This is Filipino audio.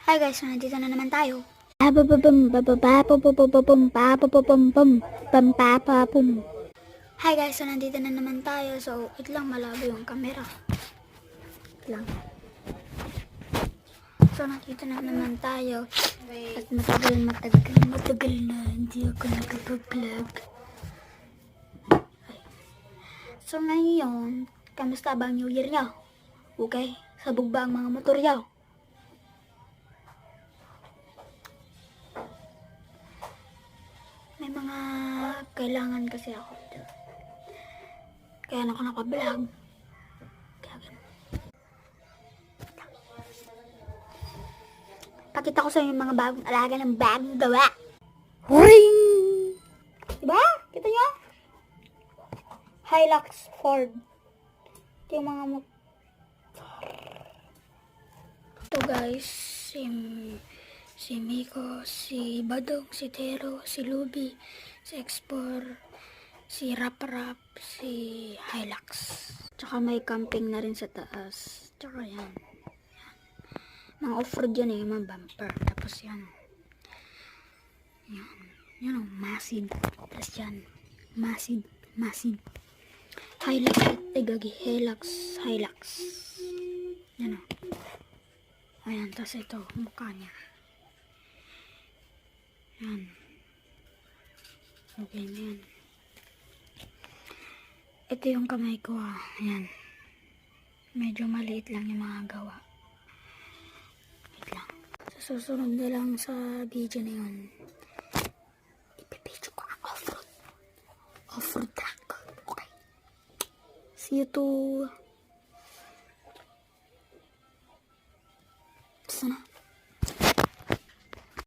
Hi guys, so nandito na naman tayo. Hi guys, so nandito na naman tayo. So, wait lang, malabo yung camera. Wait lang. So, nandito na naman tayo. At matagal na hindi ako nakapag-vlog. So, ngayon, kamusta ba ang New Year niyo? Okay? Sabog ba ang mga motor niyo? May mga kailangan kasi ako. Kaya ako naka-vlog. Pakita ko sa inyo yung mga bagong alaga ng bagong gawa. Ring! Diba? Kita nyo? Hilux Ford. Ito yung mga ito guys, si Miko, si Badong, si Tero, si Luby, si Expor, si Rap, si Hilux. Tsaka may camping na rin sa taas. Tsaka yan. Mga off-road yan eh, mga bumper. Tapos yan. Yan o, massive. Tapos yan, massive. Hilux, gagi, Hilux. Yan o. Ayan, tapos ito, mukha niya. Yan. Okay na yan. Ito yung kamay ko Ayan. Medyo maliit lang yung mga gawa. Wait lang. Sa susunod na lang sa video na yun, ipipidyo ko ang off-road track. Okay. See you too.